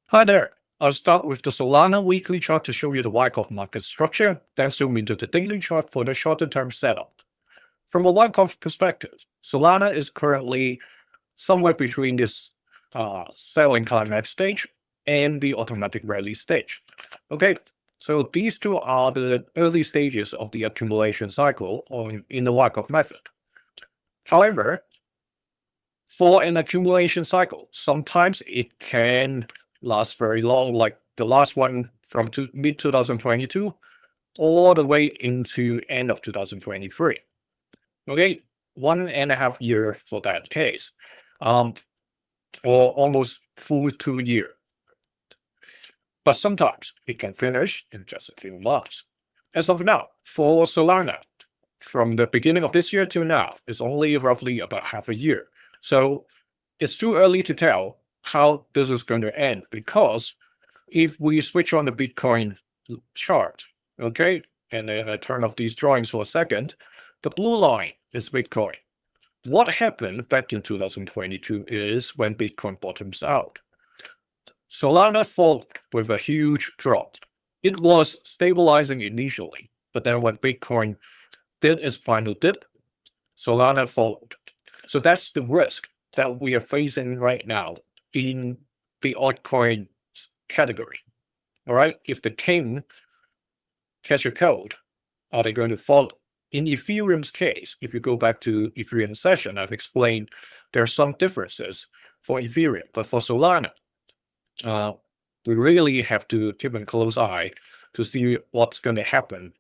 Hi there. I'll start with the Solana weekly chart to show you the Wyckoff market structure, then zoom into the daily chart for the shorter term setup. From a Wyckoff perspective, Solana is currently somewhere between this selling climax stage and the automatic rally stage. Okay, so these two are the early stages of the accumulation cycle or in the Wyckoff method. However, for an accumulation cycle, sometimes it can last very long, like the last one from mid 2022 all the way into end of 2023. Okay, 1.5 year for that case, or almost full 2 year. But sometimes it can finish in just a few months. As of now, for Solana, from the beginning of this year till now, it's only roughly about half a year. So it's too early to tell how this is going to end, because if we switch on the Bitcoin chart, okay, and then I turn off these drawings for a second, the blue line is Bitcoin. What happened back in 2022 is when Bitcoin bottoms out. Solana followed with a huge drop. It was stabilizing initially, but then when Bitcoin did its final dip, Solana followed. So that's the risk that we are facing right now in the altcoin category. All right, if the king catch a cold, are they going to follow? In Ethereum's case, if you go back to Ethereum session, I've explained there are some differences for Ethereum, but for Solana, we really have to keep a close eye to see what's going to happen.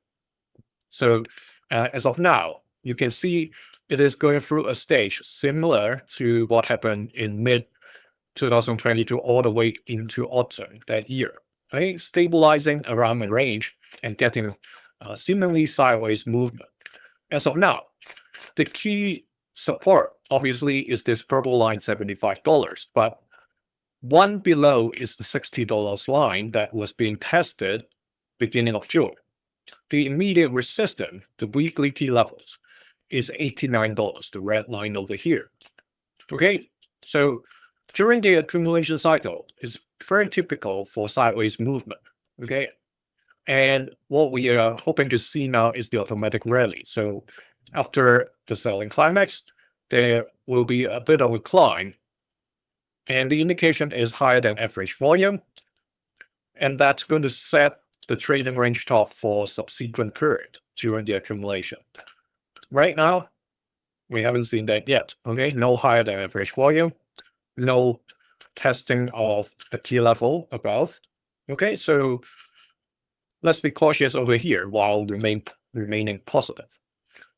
So as of now, you can see it is going through a stage similar to what happened in mid 2022 all the way into autumn that year, right? Stabilizing around a range and getting seemingly sideways movement. As of now, the key support obviously is this purple line, $75, but one below is the $60 line that was being tested beginning of June. The immediate resistance, the weekly key levels, is $89, the red line over here. Okay, so during the accumulation cycle, it's very typical for sideways movement. Okay, and what we are hoping to see now is the automatic rally. So after the selling climax, there will be a bit of a climb, and the indication is higher than average volume, and that's going to set the trading range top for subsequent period during the accumulation. Right now, we haven't seen that yet. Okay, no higher than average volume, no testing of the key level above. Okay, so let's be cautious over here while remaining positive.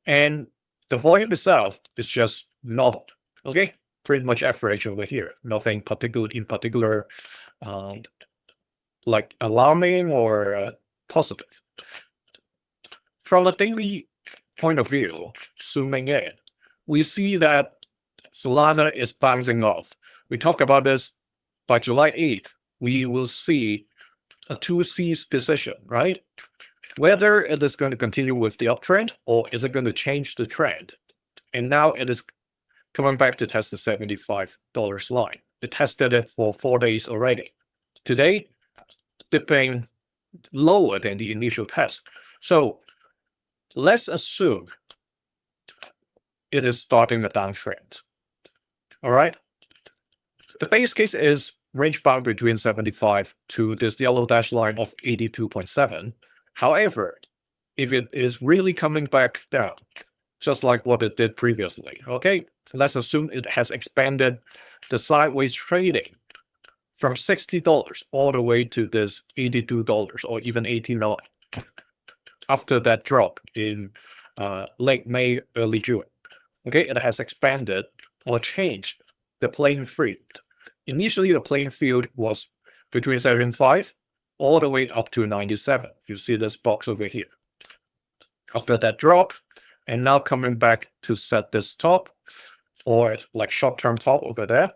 And the volume itself is just normal. Okay, pretty much average over here. Nothing particular, like alarming or positive. From a daily point of view, zooming in, we see that Solana is bouncing off. We talked about this. By July 8th, we will see a 2C's decision, right? Whether it is going to continue with the uptrend or is it going to change the trend. And now it is coming back to test the $75 line. It tested it for 4 days already. Today, dipping lower than the initial test. So let's assume it is starting a downtrend. All right. The base case is range bound between 75 to this yellow dash line of 82.7. However, if it is really coming back down, just like what it did previously, okay, let's assume it has expanded the sideways trading from $60 all the way to this $82 or even $89 after that drop in late May, early June. Okay, it has expanded or changed the playing field. Initially, the playing field was between 75 all the way up to 97. You see this box over here. After that drop, and now coming back to set this top, or like short-term top over there,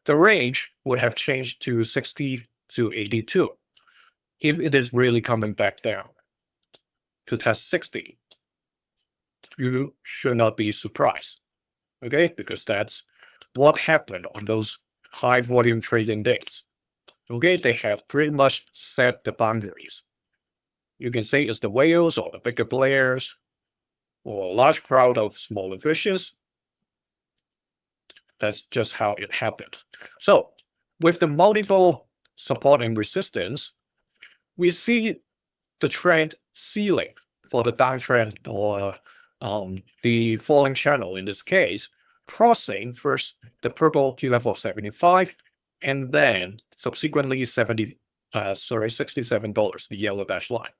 the range would have changed to 60 to 82. If it is really coming back down to test 60, you should not be surprised, okay? Because that's what happened on those high volume trading days. Okay, they have pretty much set the boundaries. You can say it's the whales or the bigger players or a large crowd of smaller fishes. That's just how it happened. So with the multiple support and resistance, we see the trend ceiling for the downtrend or the falling channel in this case, crossing first the purple key level of 75 and then subsequently $67, the yellow dashed line.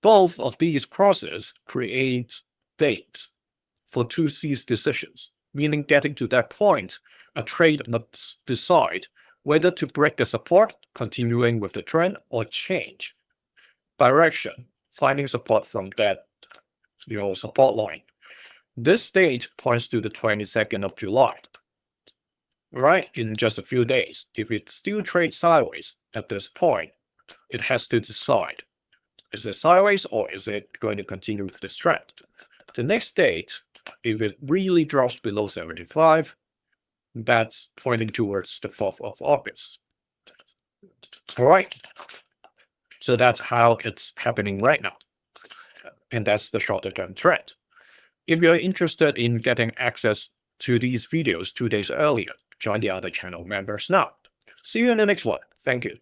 Both of these crosses create dates for 2C's decisions, meaning getting to that point, a trade must decide whether to break the support, continuing with the trend, or change direction, finding support from that support line. This date points to the 22nd of July, right? In just a few days. If it still trades sideways at this point, it has to decide, is it sideways or is it going to continue with this trend? The next date, if it really drops below 75, that's pointing towards the 4th of August. All right. So that's how it's happening right now. And that's the shorter term trend. If you're interested in getting access to these videos 2 days earlier, join the other channel members now. See you in the next one. Thank you.